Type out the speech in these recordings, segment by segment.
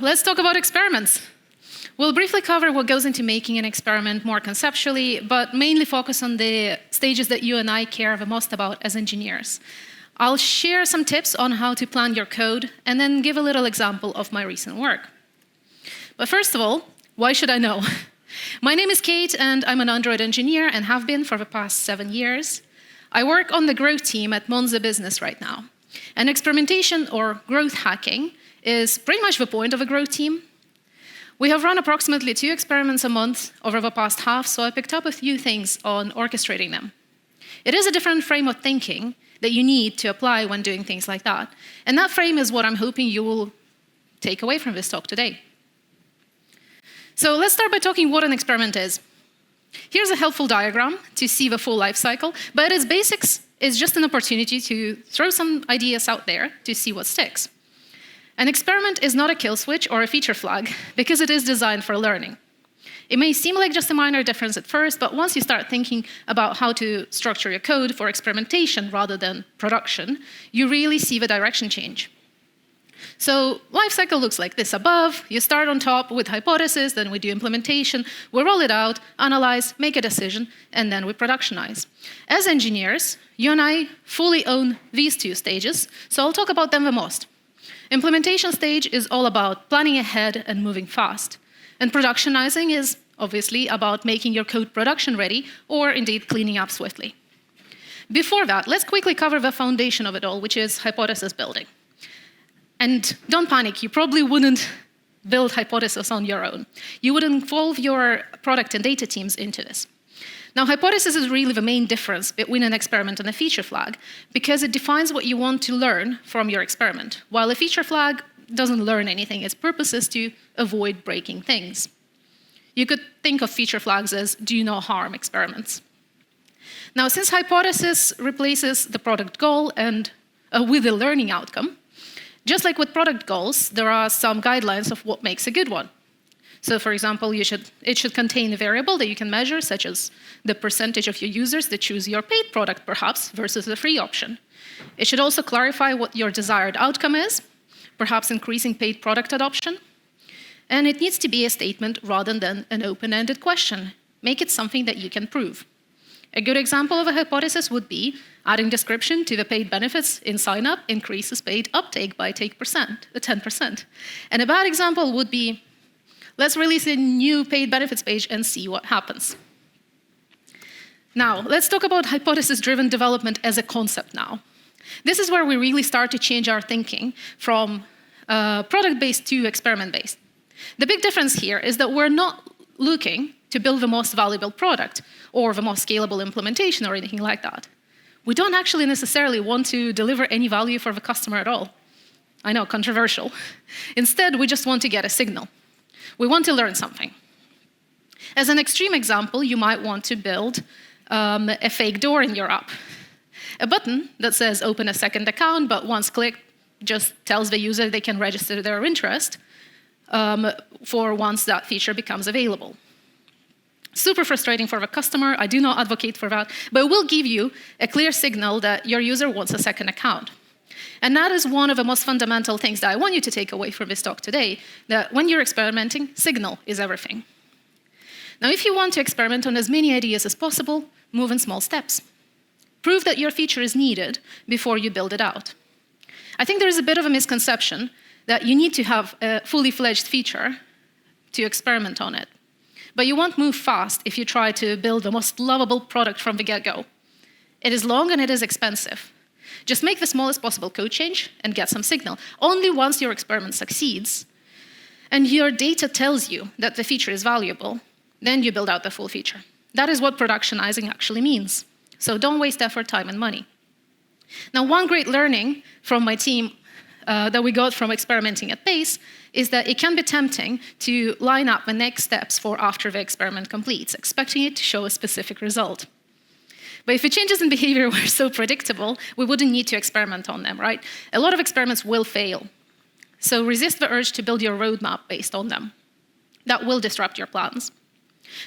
Let's talk about experiments. We'll briefly cover what goes into making an experiment more conceptually, but mainly focus on the stages that you and I care the most about as engineers. I'll share some tips on how to plan your code, and then give a little example of my recent work. But first of all, why should I know? My name is Kate, and I'm an Android engineer and have been for the past 7 years. I work on the growth team at Monza Business right now. And experimentation, or growth hacking, is pretty much the point of a growth team. We have run approximately 2 experiments a month over the past half, so I picked up a few things on orchestrating them. It is a different frame of thinking that you need to apply when doing things like that. And that frame is what I'm hoping you will take away from this talk today. So let's start by talking what an experiment is. Here's a helpful diagram to see the full life cycle, but at its basics, it's just an opportunity to throw some ideas out there to see what sticks. An experiment is not a kill switch or a feature flag, because it is designed for learning. It may seem like just a minor difference at first, but once you start thinking about how to structure your code for experimentation rather than production, you really see the direction change. So lifecycle looks like this above. You start on top with hypothesis, then we do implementation, we roll it out, analyze, make a decision, and then we productionize. As engineers, you and I fully own these 2 stages, so I'll talk about them the most. Implementation stage is all about planning ahead and moving fast. And productionizing is obviously about making your code production ready, or indeed cleaning up swiftly. Before that, let's quickly cover the foundation of it all, which is hypothesis building. And don't panic, you probably wouldn't build hypothesis on your own. You would involve your product and data teams into this. Now, hypothesis is really the main difference between an experiment and a feature flag, because it defines what you want to learn from your experiment, while a feature flag doesn't learn anything. Its purpose is to avoid breaking things. You could think of feature flags as do no harm experiments. Now, since hypothesis replaces the product goal and with a learning outcome, just like with product goals, there are some guidelines of what makes a good one. So for example, it should contain a variable that you can measure, such as the percentage of your users that choose your paid product, perhaps, versus the free option. It should also clarify what your desired outcome is, perhaps increasing paid product adoption. And it needs to be a statement rather than an open-ended question. Make it something that you can prove. A good example of a hypothesis would be adding description to the paid benefits in sign-up increases paid uptake by 10%. And a bad example would be, let's release a new paid benefits page and see what happens. Now, let's talk about hypothesis-driven development as a concept now. This is where we really start to change our thinking from product-based to experiment-based. The big difference here is that we're not looking to build the most valuable product or the most scalable implementation or anything like that. We don't actually necessarily want to deliver any value for the customer at all. I know, controversial. Instead, we just want to get a signal. We want to learn something. As an extreme example, you might want to build a fake door in your app. A button that says open a second account, but once clicked, just tells the user they can register their interest for once that feature becomes available. Super frustrating for the customer. I do not advocate for that, but it will give you a clear signal that your user wants a second account. And that is one of the most fundamental things that I want you to take away from this talk today, that when you're experimenting, signal is everything. Now, if you want to experiment on as many ideas as possible, move in small steps. Prove that your feature is needed before you build it out. I think there is a bit of a misconception that you need to have a fully fledged feature to experiment on it. But you won't move fast if you try to build the most lovable product from the get-go. It is long and it is expensive. Just make the smallest possible code change and get some signal. Only once your experiment succeeds and your data tells you that the feature is valuable, then you build out the full feature. That is what productionizing actually means. So don't waste effort, time, and money. Now, one great learning from my team that we got from experimenting at pace is that it can be tempting to line up the next steps for after the experiment completes, expecting it to show a specific result. But if the changes in behavior were so predictable, we wouldn't need to experiment on them, right? A lot of experiments will fail. So resist the urge to build your roadmap based on them. That will disrupt your plans.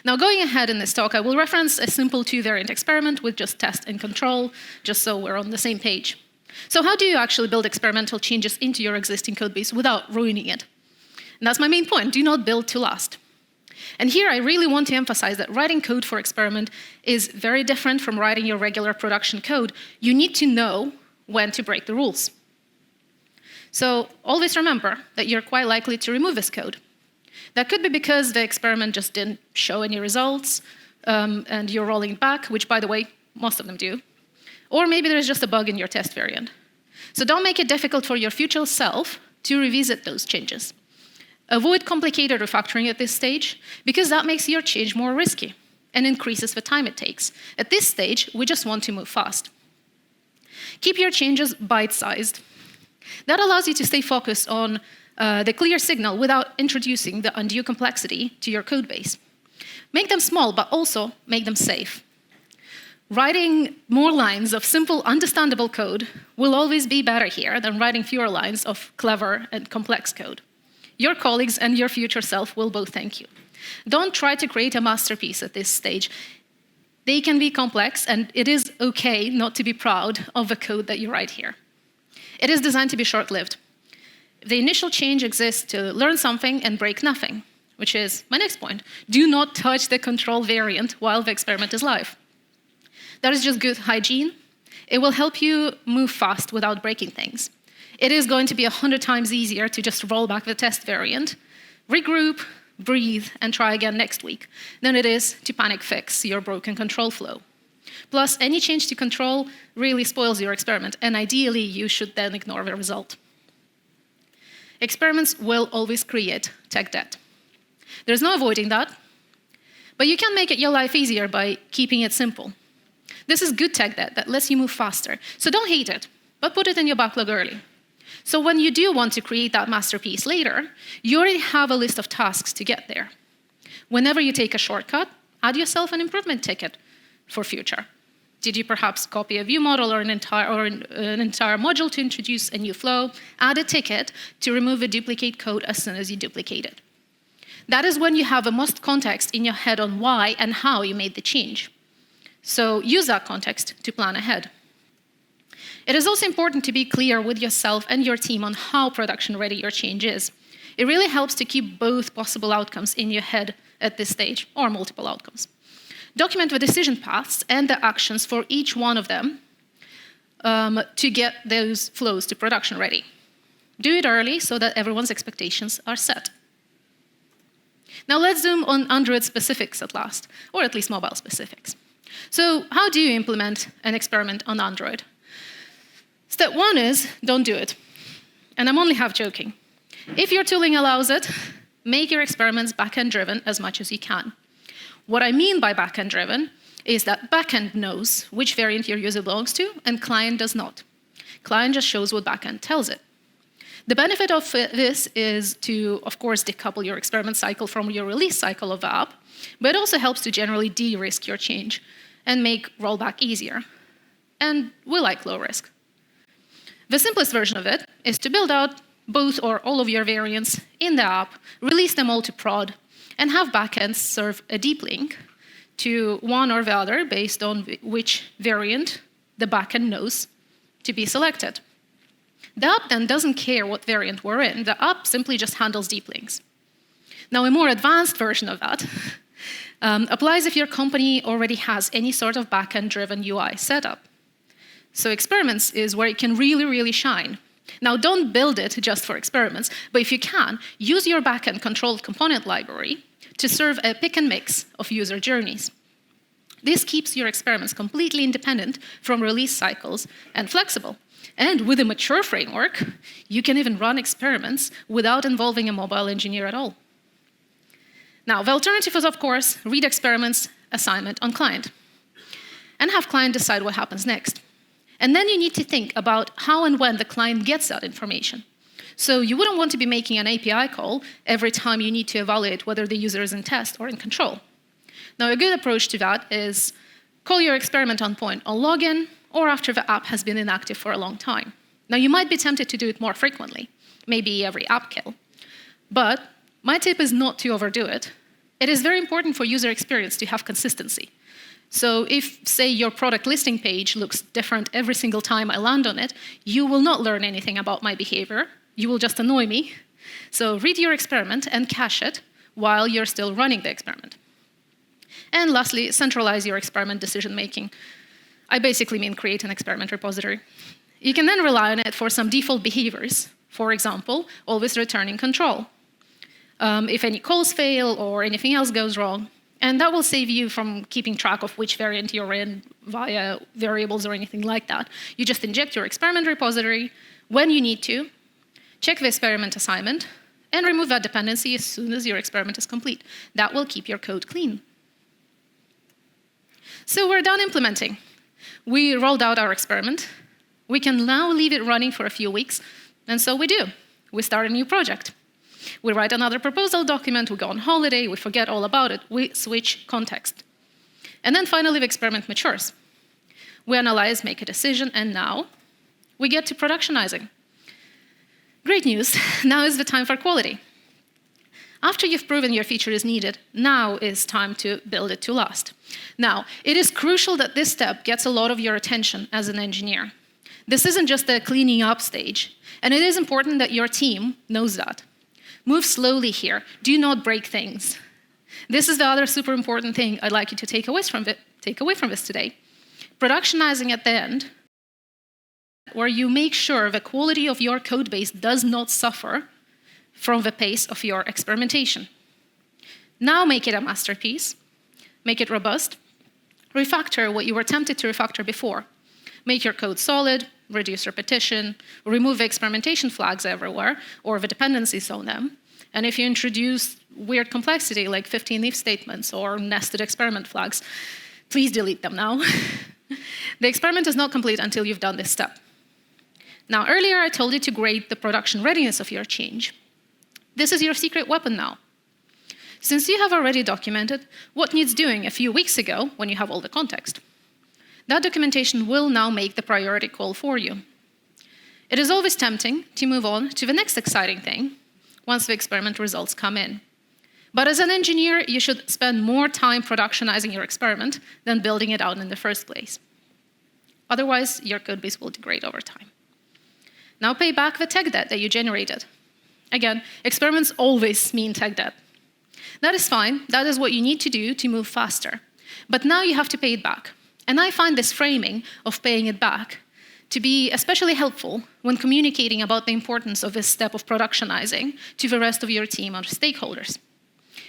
Now, going ahead in this talk, I will reference a simple 2-variant experiment with just test and control, just so we're on the same page. So how do you actually build experimental changes into your existing code base without ruining it? And that's my main point. Do not build to last. And here I really want to emphasize that writing code for experiment is very different from writing your regular production code. You need to know when to break the rules. So always remember that you're quite likely to remove this code. That could be because the experiment just didn't show any results, and you're rolling it back, which, by the way, most of them do. Or maybe there's just a bug in your test variant. So don't make it difficult for your future self to revisit those changes. Avoid complicated refactoring at this stage, because that makes your change more risky and increases the time it takes. At this stage, we just want to move fast. Keep your changes bite-sized. That allows you to stay focused on the clear signal without introducing the undue complexity to your code base. Make them small, but also make them safe. Writing more lines of simple, understandable code will always be better here than writing fewer lines of clever and complex code. Your colleagues and your future self will both thank you. Don't try to create a masterpiece at this stage. They can be complex, and it is okay not to be proud of the code that you write here. It is designed to be short-lived. The initial change exists to learn something and break nothing, which is my next point. Do not touch the control variant while the experiment is live. That is just good hygiene. It will help you move fast without breaking things. It is going to be 100 times easier to just roll back the test variant, regroup, breathe, and try again next week than it is to panic fix your broken control flow. Plus, any change to control really spoils your experiment, and ideally, you should then ignore the result. Experiments will always create tech debt. There's no avoiding that, but you can make your life easier by keeping it simple. This is good tech debt that lets you move faster, so don't hate it, but put it in your backlog early. So when you do want to create that masterpiece later, you already have a list of tasks to get there. Whenever you take a shortcut, add yourself an improvement ticket for future. Did you perhaps copy a view model or an entire module to introduce a new flow? Add a ticket to remove a duplicate code as soon as you duplicate it. That is when you have the most context in your head on why and how you made the change. So use that context to plan ahead. It is also important to be clear with yourself and your team on how production-ready your change is. It really helps to keep both possible outcomes in your head at this stage, or multiple outcomes. Document the decision paths and the actions for each one of them to get those flows to production ready. Do it early so that everyone's expectations are set. Now let's zoom on Android specifics at last, or at least mobile specifics. So how do you implement an experiment on Android? Step one is don't do it. And I'm only half joking. If your tooling allows it, make your experiments backend driven as much as you can. What I mean by backend driven is that backend knows which variant your user belongs to, and client does not. Client just shows what backend tells it. The benefit of this is to, of course, decouple your experiment cycle from your release cycle of the app, but it also helps to generally de-risk your change and make rollback easier. And we like low risk. The simplest version of it is to build out both or all of your variants in the app, release them all to prod, and have backends serve a deep link to one or the other based on which variant the backend knows to be selected. The app then doesn't care what variant we're in. The app simply just handles deep links. Now, a more advanced version of that applies if your company already has any sort of backend-driven UI setup. So experiments is where it can really, really shine. Now, don't build it just for experiments, but if you can, use your backend controlled component library to serve a pick and mix of user journeys. This keeps your experiments completely independent from release cycles and flexible. And with a mature framework, you can even run experiments without involving a mobile engineer at all. Now, the alternative is, of course, read experiments assignment on client and have client decide what happens next. And then you need to think about how and when the client gets that information. So you wouldn't want to be making an API call every time you need to evaluate whether the user is in test or in control. Now, a good approach to that is call your experiment on point on login or after the app has been inactive for a long time. Now, you might be tempted to do it more frequently, maybe every app kill. But my tip is not to overdo it. It is very important for user experience to have consistency. So if, say, your product listing page looks different every single time I land on it, you will not learn anything about my behavior. You will just annoy me So read your experiment and cache it while you're still running the experiment. And lastly, centralize your experiment decision-making. I basically mean create an experiment repository. You can then rely on it for some default behaviors. For example, always returning control. If any calls fail or anything else goes wrong. And that will save you from keeping track of which variant you're in via variables or anything like that. You just inject your experiment repository when you need to, check the experiment assignment, and remove that dependency as soon as your experiment is complete. That will keep your code clean. So we're done implementing. We rolled out our experiment. We can now leave it running for a few weeks, and so we do. We start a new project. We write another proposal document, we go on holiday, we forget all about it, we switch context. And then finally the experiment matures. We analyze, make a decision, and now we get to productionizing. Great news, now is the time for quality. After you've proven your feature is needed, now is time to build it to last. Now, it is crucial that this step gets a lot of your attention as an engineer. This isn't just a cleaning up stage, and it is important that your team knows that. Move slowly here. Do not break things. This is the other super important thing I'd like you to take away from this today. Productionizing at the end, where you make sure the quality of your code base does not suffer from the pace of your experimentation. Now make it a masterpiece. Make it robust. Refactor what you were tempted to refactor before. Make your code solid, reduce repetition, remove the experimentation flags everywhere, or the dependencies on them. And if you introduce weird complexity like 15 if statements or nested experiment flags, please delete them now. The experiment is not complete until you've done this step. Now, earlier I told you to grade the production readiness of your change. This is your secret weapon now. Since you have already documented what needs doing a few weeks ago when you have all the context, that documentation will now make the priority call for you. It is always tempting to move on to the next exciting thing once the experiment results come in. But as an engineer, you should spend more time productionizing your experiment than building it out in the first place. Otherwise, your code base will degrade over time. Now pay back the tech debt that you generated. Again, experiments always mean tech debt. That is fine. That is what you need to do to move faster. But now you have to pay it back. And I find this framing of paying it back to be especially helpful when communicating about the importance of this step of productionizing to the rest of your team or stakeholders.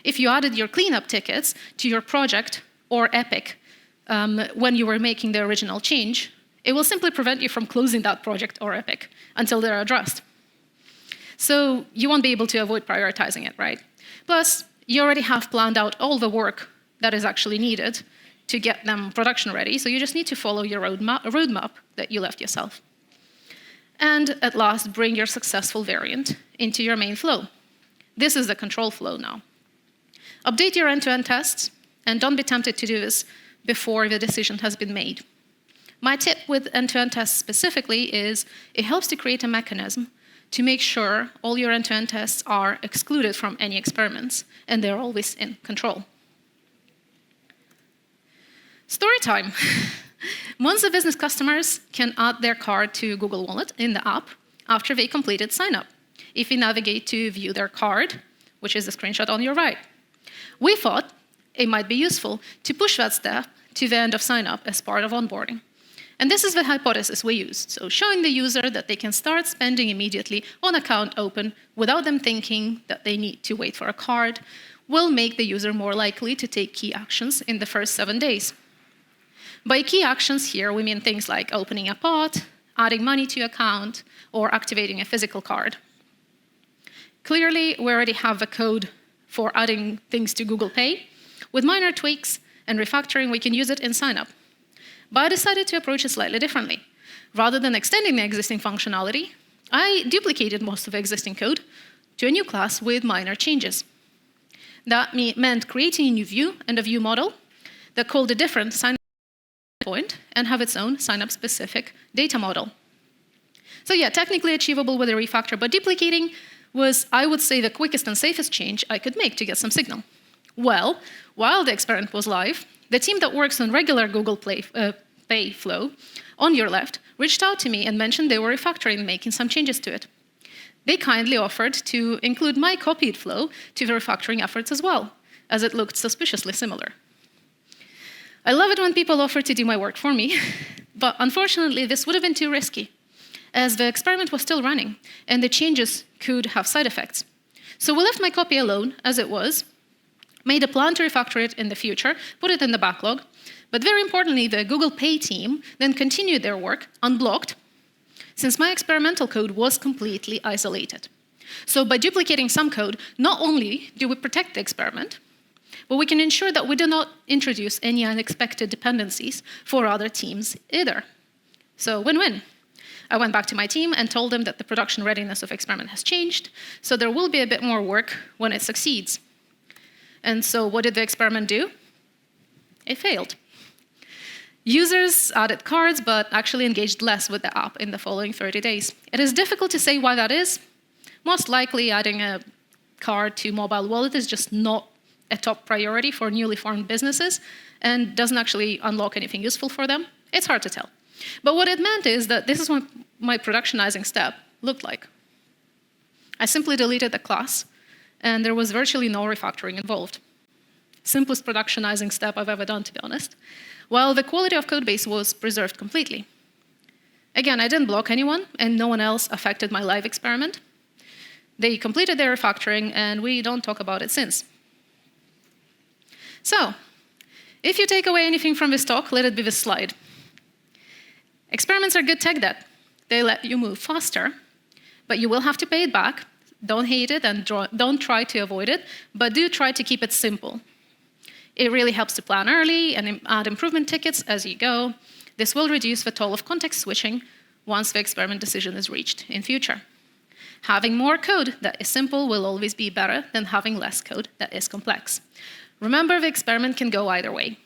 If you added your cleanup tickets to your project or Epic when you were making the original change, it will simply prevent you from closing that project or Epic until they're addressed. So you won't be able to avoid prioritizing it, right? Plus, you already have planned out all the work that is actually needed to get them production ready, so you just need to follow your roadmap that you left yourself. And at last, bring your successful variant into your main flow. This is the control flow now. Update your end-to-end tests, and don't be tempted to do this before the decision has been made. My tip with end-to-end tests specifically is it helps to create a mechanism to make sure all your end-to-end tests are excluded from any experiments, and they're always in control. Story time. Monzo business customers can add their card to Google Wallet in the app after they completed sign-up. If you navigate to view their card, which is the screenshot on your right, we thought it might be useful to push that step to the end of sign-up as part of onboarding. And this is the hypothesis we used, so showing the user that they can start spending immediately on account open without them thinking that they need to wait for a card will make the user more likely to take key actions in the first 7 days. By key actions here, we mean things like opening a pot, adding money to account, or activating a physical card. Clearly, we already have the code for adding things to Google Pay. With minor tweaks and refactoring, we can use it in sign-up. But I decided to approach it slightly differently. Rather than extending the existing functionality, I duplicated most of the existing code to a new class with minor changes. That meant creating a new view and a view model that called a different sign-up point and have its own sign-up-specific data model. So yeah, technically achievable with a refactor, but duplicating was, I would say, the quickest and safest change I could make to get some signal. Well, while the experiment was live, the team that works on regular Google Pay flow on your left reached out to me and mentioned they were refactoring and making some changes to it. They kindly offered to include my copied flow to the refactoring efforts as well, as it looked suspiciously similar. I love it when people offer to do my work for me, but unfortunately this would have been too risky, as the experiment was still running, and the changes could have side effects. So we left my copy alone, as it was, made a plan to refactor it in the future, put it in the backlog, but very importantly, the Google Pay team then continued their work unblocked, since my experimental code was completely isolated. So by duplicating some code, not only do we protect the experiment, but we can ensure that we do not introduce any unexpected dependencies for other teams either. So win-win. I went back to my team and told them that the production readiness of experiment has changed, so there will be a bit more work when it succeeds. And so what did the experiment do? It failed. Users added cards, but actually engaged less with the app in the following 30 days. It is difficult to say why that is. Most likely adding a card to mobile wallet is just not a top priority for newly formed businesses and doesn't actually unlock anything useful for them. It's hard to tell. But what it meant is that this is what my productionizing step looked like. I simply deleted the class, and there was virtually no refactoring involved. Simplest productionizing step I've ever done, to be honest, while the quality of codebase was preserved completely. Again, I didn't block anyone, and no one else affected my live experiment. They completed their refactoring, and we don't talk about it since. So, if you take away anything from this talk, let it be this slide. Experiments are good tech debt. They let you move faster, but you will have to pay it back. Don't hate it and don't try to avoid it, but do try to keep it simple. It really helps to plan early and add improvement tickets as you go. This will reduce the toll of context switching once the experiment decision is reached in future. Having more code that is simple will always be better than having less code that is complex. Remember, the experiment can go either way.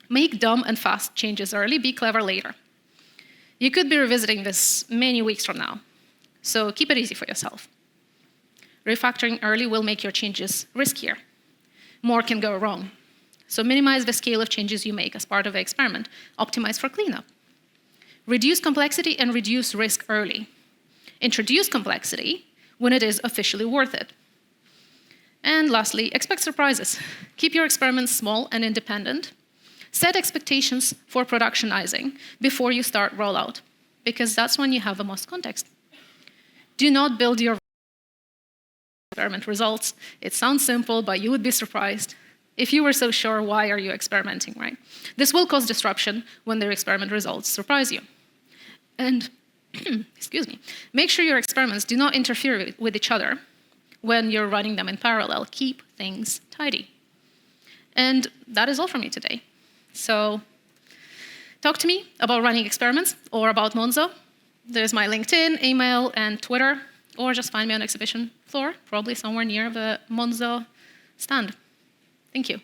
Make dumb and fast changes early, be clever later. You could be revisiting this many weeks from now, so keep it easy for yourself. Refactoring early will make your changes riskier. More can go wrong. So minimize the scale of changes you make as part of the experiment. Optimize for cleanup. Reduce complexity and reduce risk early. Introduce complexity when it is officially worth it. And lastly, expect surprises. Keep your experiments small and independent. Set expectations for productionizing before you start rollout, because that's when you have the most context. Do not build your experiment results. It sounds simple, but you would be surprised. If you were so sure, why are you experimenting, right? This will cause disruption when the experiment results surprise you. And, excuse me, make sure your experiments do not interfere with each other when you're running them in parallel. Keep things tidy. And that is all from me today. So talk to me about running experiments or about Monzo. There's my LinkedIn, email, and Twitter, or just find me on exhibition floor, probably somewhere near the Monzo stand. Thank you.